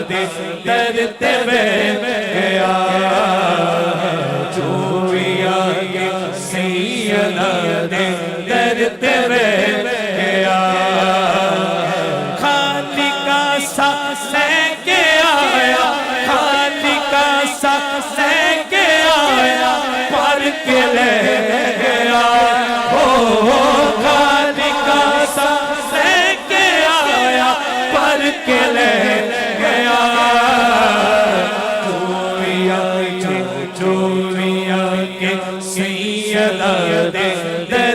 دے درتے گیا چوڑیا کے سیدہ دے درتے گیا خالی کا سا سینکے آیا خالی کا سا سینکے آیا پر کے لے گیا خالی کا سا سینکے آیا پر کے لے گیا چوڑیا کے سیدہ دے